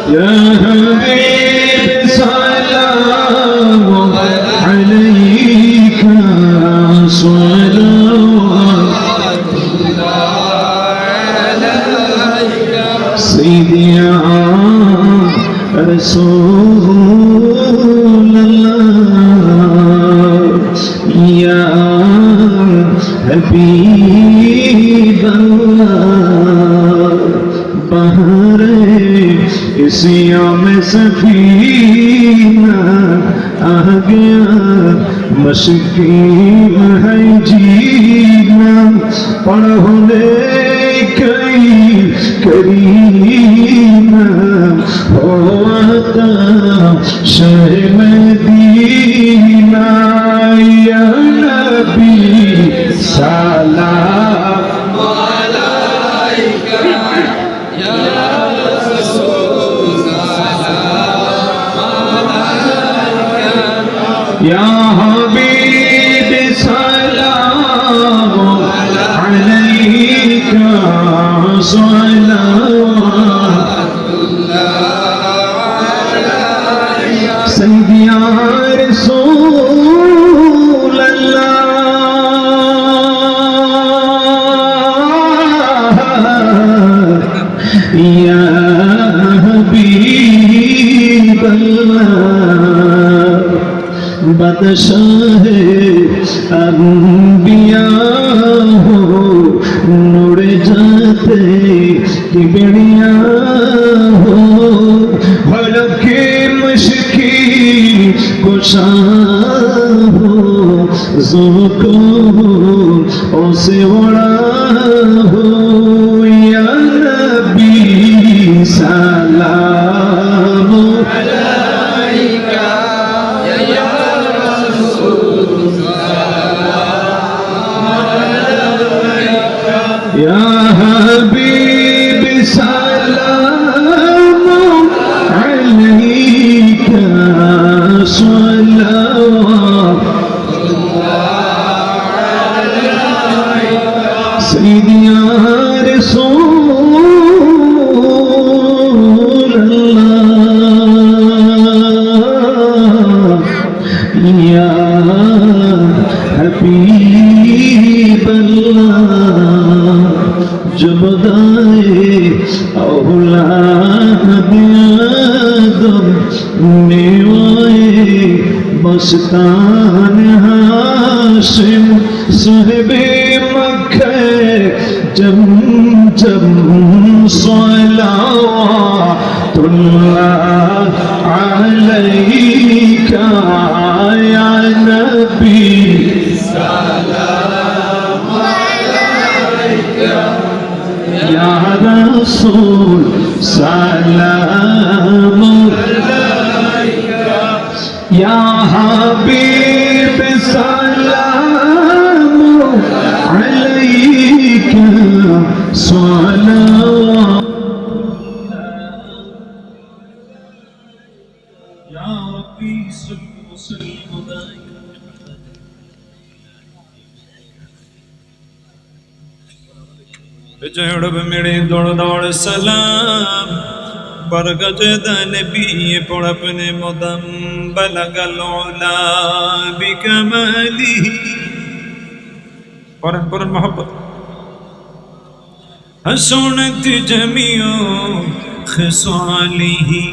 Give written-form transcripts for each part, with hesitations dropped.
يا حبيب سلام عليك صلوات سيدي يا رسول الله يا حبيب الله بحر اسیام سفینہ آ گیا مشکین ہے جینا پڑھو کئی کرینا ہو آتا شہ مدینہ یا نبی سلام يا حبيب سلام عليك صلوات سيدي يا رسول الله يا حبيب الله बादशाह अंबिया हो नूरे जाते की बेड़िया हो हलके मुश्किल कुशा हो ज़ोको ओसे बड़ा हो या नबी सलाम अलैका يا حبيب سلام عليك صلوات سيدي يا رسول الله يا حبيب الله जब दाए औलाद आदम नेवाए मस्तान हाशिम साहिबे मक्के जम जम सलावतुल्लाह अलैका या नबी يا رسول سلام عليك يا حبيب سلام عليك صلوات يا ربي صل وسلم وبارك जड़ब मेरे दौड़ दौड़ सलाम बरगज नबी पढ़ अपने मुदम बलगल उला बिकमाली पढ़न पढ़न मोहब्बत हसनत जमियो खसालिही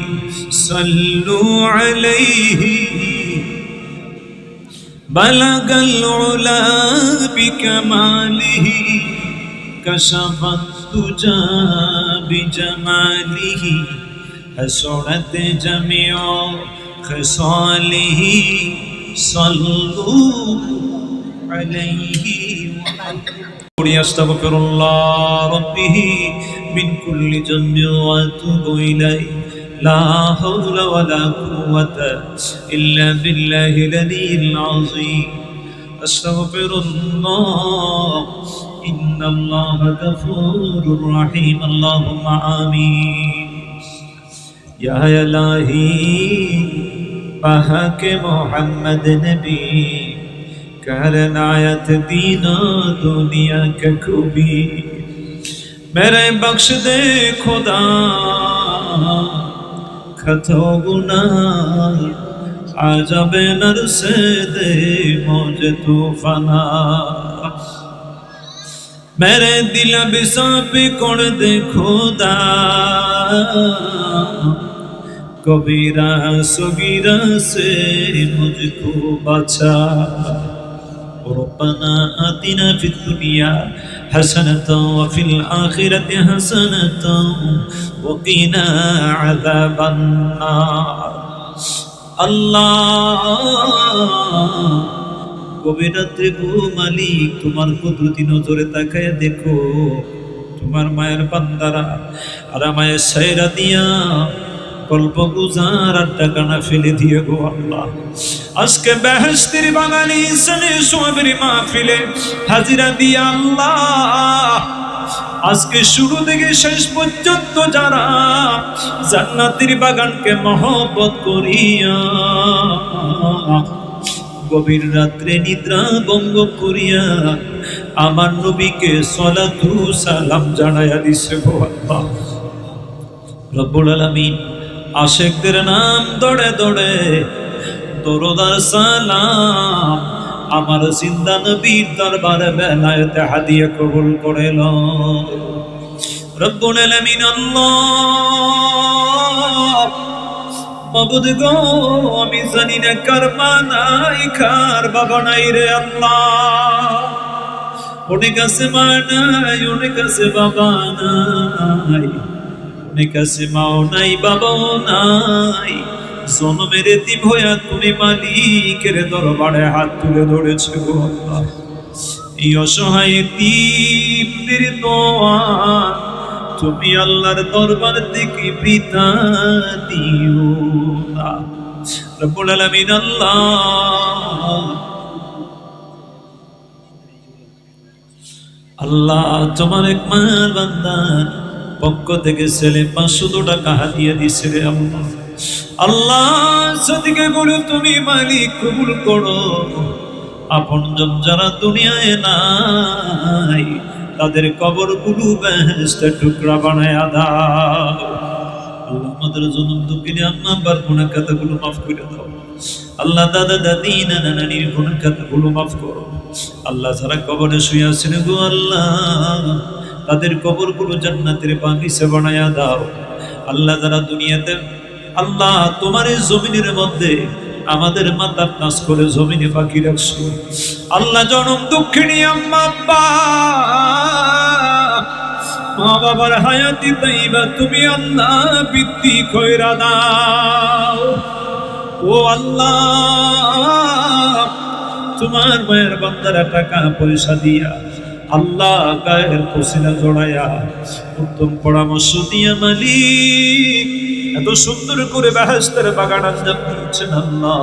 सल्लु अलैहि बलगल उला बिकमालिही कशफ तुजा बिजमालिही हसनत जमियो खसालिही सल्लु अलैहि अस्तगफिरुल्लाह रब्बी मिन कुल्ली ज़ंबि व अतूबु इलैहि ला हौला वला कुव्वता इल्ला बिल्लाहिल अलिय्यिल अज़ीम अस्तगफिरुल्लाह इन्नल्लाह गफूरुर रहीम अल्लाहुम्मा आमीन या इलाही पाक मोहम्मद नबी करनायत दीना दुनिया के खूबी मेरे बख्श दे खुदा कथ गुनाह आजब नर से दे मुझे तूफाना मेरे दिल बिसाप कर दे खुदा कबीरा सगीरा से मुझको बचा रब्बना आतिना फिद दुनिया हसनतन व फिल आखिरति हसनतन व क़िना अज़ाबन नार अल्लाह গভীর রাত্রে গো মালিক তোমার কুদরতি নজরে তাকায় দেখো তোমার মায়ের বান্দারা আর মায়ের সায়রা দিয়া কল্প গুজার আর টাকানা ফেলে দিয়ে গো আল্লাহ আজকে বেহেশতের বাগানে ইসনে সোয়াবের মাহফিলে হাজিরা দিয়া আল্লাহ আজকে শুরু থেকে শেষ পর্যন্ত যারা জান্নাতের বাগানকে মহব্বত করিয়া গভীর রাত্রে নিদ্রা ভঙ্গ করিয়া আমার নবীকে সালাতু সালাম জানায়া দিছে গো আল্লাহ রব্বুল আলামিন আশিকদের নাম দড়ে দড়ে দরুদ আর সালাম আমার জিন্দা নবীর দরবারে বেলায়েতে হাদিয়া কবুল করে লও রব্বুল আলামিন আল্লাহ মাবুদ গো আমি জানি না কার মা নাই কার বাবা নাই রে আল্লাহ অনেক আছে মা নাই অনেক আছে বাবা নাই অনেক আছে মাও নাই বাবাও নাই জন্মের এতিম হইয়া তুমি মালিকের দরবারে হাত তুলে ধরেছো গো আল্লাহ এই অসহায় এতিমদের দোয়া তুমি আল্লাহর দরবার থেকে বৃথা দিও না রব্বুল আলামিন আল্লাহ তোমার এক মার বান্দার পক্ষ থেকে ছেলে 500 টাকা হাদিয়া দিছে রে আল্লাহ আল্লাহ সদিকে বলে তুমি মালিক কবুল করো আপনজন যারা দুনিয়ায় নাই তাদের কবরগুলো বেহেশতের টুকরা বানায়া দাও আল্লাহ আমাদের জনম দুঃখিনী আম্মা আব্বার গুনাহ খাতাগুলো মাফ করে দাও আল্লাহ দাদা দাদি নানা নানির গুনাহ খাতাগুলো মাফ করো আল্লাহ যারা কবরে শুয়ে আছেন গো আল্লাহ তাদের কবরগুলো জান্নাতের বাগিচা বানায়া দাও আল্লাহ যারা দুনিয়াতে আল্লাহ তোমার এই জমিনের মধ্যে আমাদের মাথা নাশ করে জমিনে বাকি রাখছো আল্লাহ জনম দুঃখিনী আম্মা আব্বা মা বাবার হায়াতি তাইবা তুমি আল্লাহ বৃদ্ধি কইরা দাও ও আল্লাহ তোমার মায়ের বান্দারা টাকা পয়সা দিয়া আল্লাহ গায়ের পসিনা জড়ায়া উত্তম পরামর্শ দিয়া মালিক এত সুন্দর করে বেহেশতের বাগান আঞ্জাম দিচ্ছেন আল্লাহ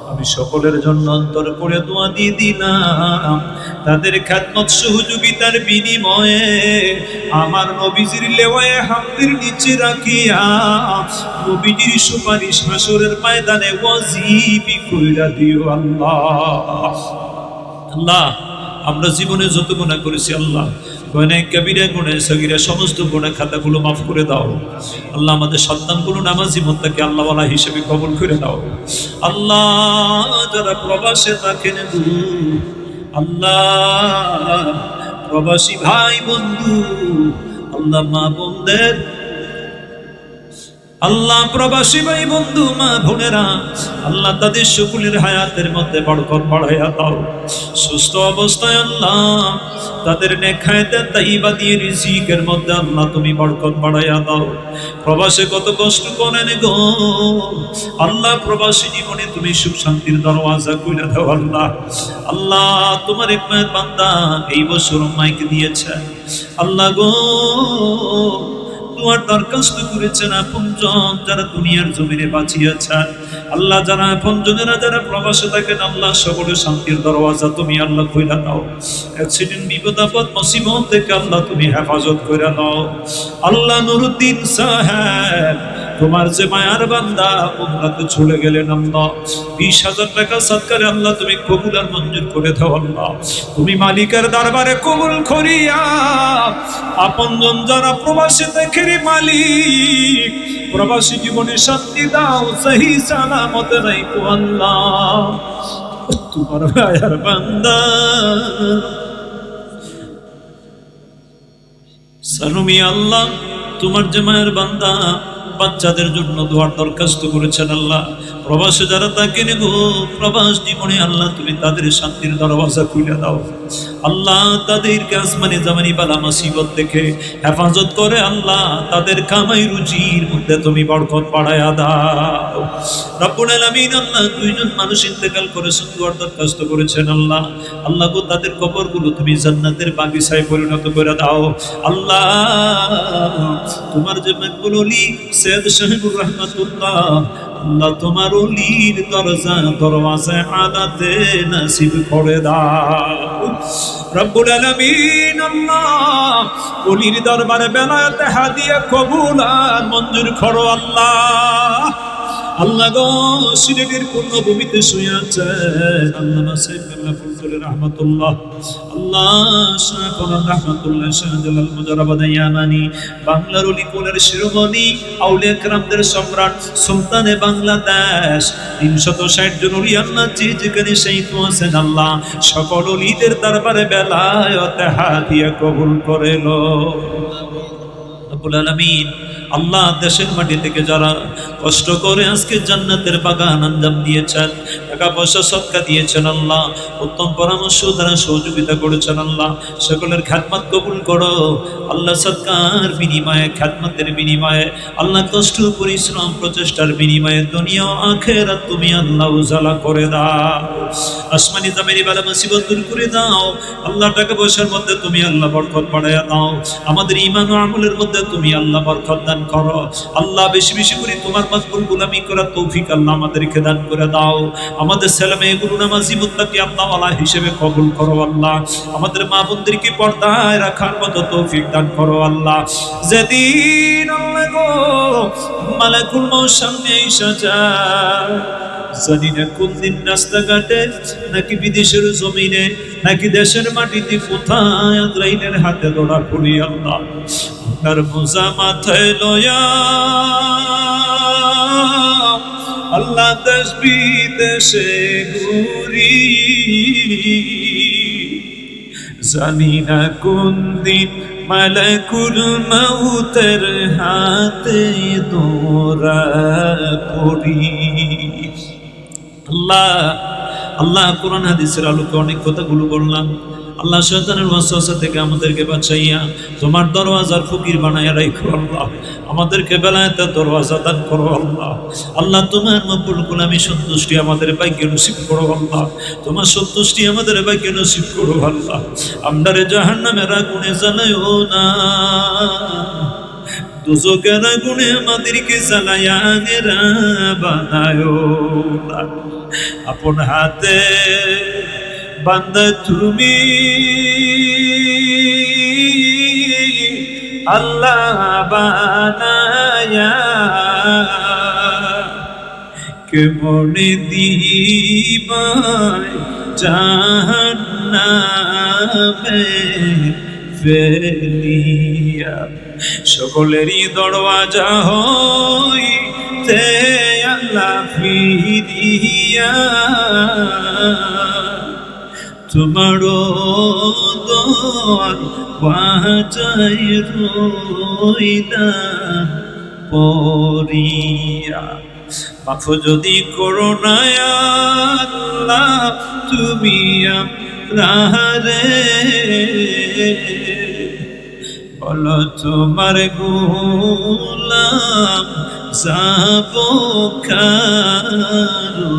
আমি সকলের জন্য অন্তর করে দোয়া দিয়ে দিলাম তাদের খেদমত সহযোগিতার বিনিময়ে আমার নবীজির লেওয়ায়ে হামদের নিচে রাখিয়া নবীজির সুপারিশ হাসরের ময়দানে ওয়াজিবি কইরা দিও আল্লাহ আল্লাহ আমরা জীবনে যত গুনাহ করেছি আল্লাহ গুনাহ কবিরা গুনাহ সগীরা সমস্ত গুনাহ খাতাগুলো মাফ করে দাও আল্লাহ আমাদের সন্তানগুলো নামাজি মুত্তাকি আল্লাহ ওয়ালা হিসেবে কবুল করে দাও আল্লাহ যারা প্রবাসে থাকেন আল্লাহ প্রবাসী ভাই বন্ধু আল্লাহ মা বোনদের আল্লাহ প্রবাসী ভাই বন্ধু মা বোনেরা আল্লাহ তাদের সকলের হায়াতের মধ্যে বরকত বাড়াইয়া দাও সুস্থ অবস্থায় আল্লাহ তাদের নেক হায়াতে তাইবা দিয়ে রিজিকের মধ্যে আল্লাহ তুমি বরকত বাড়াইয়া দাও প্রবাসে কত কষ্ট করেন গো আল্লাহ প্রবাসী জীবনে তুমি সুখ শান্তির দরওয়াজা খুলে দাও আল্লাহ আল্লাহ তোমার এক মায়ের বান্দা এই বছর মাইকে দিয়েছে আল্লাহ গো তোমার দরখাস্ত করেছেন আপনজন যারা দুনিয়ার জমিনে বাঁচিয়েছেন আল্লাহ যারা আপনজনেরা যারা প্রবাসে থাকেন আল্লাহ সকলের শান্তির দরওয়াজা তুমি আল্লাহ খুলে দাও অ্যাক্সিডেন্ট বিপদ আপদ মুসিবত থেকে আল্লাহ তুমি হেফাজত করে দাও আল্লাহ নুরুদ্দিন সাহেব তোমার যে মায়ার বান্দা উমরাতে চলে গেলেন আল্লাহ, 20,000 টাকা সদকারে আল্লাহ তুমি কবুল আর মঞ্জুর করে দাও আল্লাহ। তুমি মালিকের দরবারে কবুল করিয়া আপনজন যারা প্রবাসী দেখেরি মালিক, প্রবাসী জীবনে শান্তি দাও, সহি সালামত রাখো আল্লাহ। তোমার মায়ার বান্দা সানুমি আল্লাহ, তোমার যে মায়ের বান্দা বাচ্চাদের জন্য দোয়ার দরখাস্ত করেছেন আল্লাহ, প্রবাসে যারা তাকে নেব প্রবাস জীবনে আল্লাহ তুমি তাদের শান্তির দরওয়াজা খুলে দাও আল্লাহ। তাদেরকে আসমানি জামানি বালা মুসিবত থেকে হেফাজত করে আল্লাহ, তাদের কামাই রুজির মধ্যে তুমি বরকত বাড়ায়া দাও রব্বুল আলামিন। আল্লাহ দুইজন মানুষ ইন্তেকাল করেছেন, দোয়ার দরখাস্ত করেছেন আল্লাহ। আল্লাহ গো তাদের কবরগুলো তুমি জান্নাতের বাগিচায় পরিণত করে দাও আল্লাহ। তোমার যে মকবুল ওলি সৈয়দ সাহেবুর রহমাতুল্লাহ আল্লাহ, তোমার ওলির দরওয়াজা আদাতে নসিব করে দাও রব্বুল আলামিন। আল্লাহ ওলির দরবারে বেলায়েত হাদিয়া কবুল আর মঞ্জুর করো আল্লাহ। আল্লাহ গো সিলেটের পূর্ণভূমিতে শুয়ে আছেন আল্লামা সাহেব কাবলা ফজলুর রহমাতুল্লাহ, আল্লাহ শাহ কোরআন রহমাতুল্লাহ, শাহ জালাল মুজাররদ ইয়ামানি, বাংলার ওলি কোলের শিরোমণি আউলিয়া কেরামদের সম্রাট সুলতানে বাংলাদেশ, 360 জন ওলি আল্লাহ যে যেখানে সেই তো আছেন আল্লাহ, সকল ওলিদের দরবারে বেলায়েত হাদিয়া কবুল করে লো রব্বুল আলামিন। আল্লাহ দেশের মাটি থেকে যারা কষ্ট করে আজকে জান্নাতের বাগান আঞ্জাম দিয়েছেন, টাকা পয়সা সদকা দিয়েছেন আল্লাহ, উত্তম পরামর্শ দ্বারা সহযোগিতা করেছেন আল্লাহ, সকলের খ্যাতমত কবুল করো আল্লাহ। সদকার বিনিময়ে, খ্যাতমতের বিনিময়ে আল্লাহ, কষ্ট পরিশ্রম প্রচেষ্টার বিনিময়ে দুনিয়া ও আখিরাত তুমি আল্লাহ উজালা করে দাও, আসমানি জামিনি বালা মুসিবত দূর করে দাও আল্লাহ। টাকা পয়সার মধ্যে তুমি আল্লাহ বরকত বাড়ায়া দাও, আমাদের ঈমান ও আমলের মধ্যে তুমি আল্লাহ বরকত দান করো আল্লাহ। বেশি বেশি করে তোমার মাকবুল গোলামি করার তৌফিক আল্লাহ আমাদেরকে দান করে দাও। আমাদের ছেলে মেয়েগুলো নামাজি মুত্তাকি আল্লাহ ওয়ালা হিসেবে কবুল করো আল্লাহ। আমাদের মা বোনদেরকে পর্দায় রাখার মতো তৌফিক দান করো আল্লাহ। যেদিন আল্লাহ গো মালাকুল মউত সামনে এসে যায়, জানি না কোন দিন রাস্তাঘাটে নাকি বিদেশের জমিনে নাকি দেশের মাটিতে কোথায় আজরাইলের হাতে ধরা পড়ি আল্লাহ। তার বোঝা মাথায় লয়া আল্লাহ দেশ বিদেশে ঘুরি, জানি না কোন দিন মালাকুল মউতের হাতে ধরা পড়ি আল্লাহ। আল্লাহ কোরআন হাদিসের আলোকে অনেক কথাগুলো বললাম আল্লাহ। শয়তানের ওয়াসওয়াসা থেকে আমাদেরকে বাঁচাইয়া তোমার দরওয়াজার ফকির বানাইয়া রাখো আল্লাহ। আমাদেরকে বেলায়েতের দরওয়াজা দান করো আল্লাহ। আল্লাহ তোমার মকবুল গোলামি সন্তুষ্টি আমাদের ভাগ্যে নসিব করো আল্লাহ। তোমার সন্তুষ্টি আমাদের ভাগ্যে নসিব করো আল্লাহ। আমরারে জাহান্নামের আগুনে জ্বালাইও না, দুজকের আগুনে আমাদেরকে জ্বালাইয়া আগেরা বানায়ো না। আপন হাতে বান্দা তুমি আল্লাহ বানায়া, কে মনে দিবায় জাহান্নামে ফেলিয়া, সকলেরই দরওয়াজা হইতে আল্লাহ ফিরিয়া, তোমারও দরওয়াজায় রইলাম পড়িয়া। মাফ যদি করো না আল্লাহ তুমি আমরারে, বলো তোমার গোলাম যাব কারো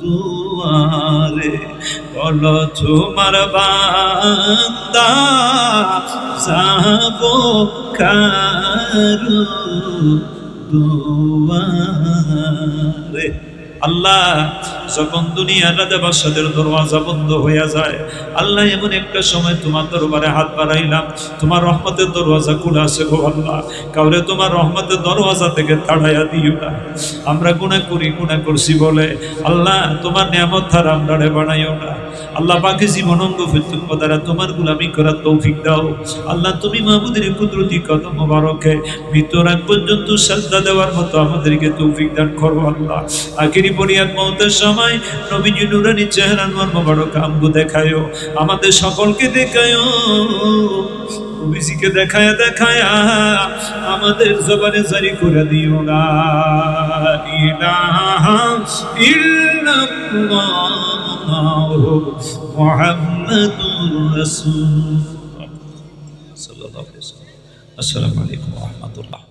দুয়ারে, বলো তোমার বান্দা যাব কারো দুয়ারে। আল্লাহ যখন দুনিয়ার রাজা বাদশাদের দরওয়াজা বন্ধ হয়ে যায়, আল্লাহ এমন একটা সময় তোমার দরবারে হাত বাড়াইলাম, তোমার রহমতের দরওয়াজা খোলা আছে গো আল্লাহ, কাউরে তোমার রহমতের দরওয়াজা থেকে তাড়াইয়া দিও না। আমরা গুনাহ করছি বলে আল্লাহ তোমার নিয়ামত ধারা আমরা বানাইও না। আল্লাহ পাকে জীবন অঙ্গ ফিতুক দ্বারা তোমার গুলামি করার তৌফিক দাও। আল্লাহ তুমি মাহবুদের কুদরতি কদম মোবারকে মৃত্যুর আগ পর্যন্ত সাজদা দেওয়ার মতো আমাদেরকে তৌফিক দান করো আল্লাহ। আখিরি পরিয়াদ মওতের সময় নবীজি নুরানি চেহারা নূর মোবারক আমগো দেখায়ো, আমাদের সকলকে দেখায়ো, নবীজিকে দেখায়া দেখায়া আমাদের জবানে জারি করে দিও লা ইলাহা ইল্লাল্লাহু মুহাম্মাদুর রাসূলুল্লাহ সাল্লাল্লাহু আলাইহি ওয়াসাল্লাম। আসসালামু আলাইকুম ওয়া রাহমাতুল্লাহ।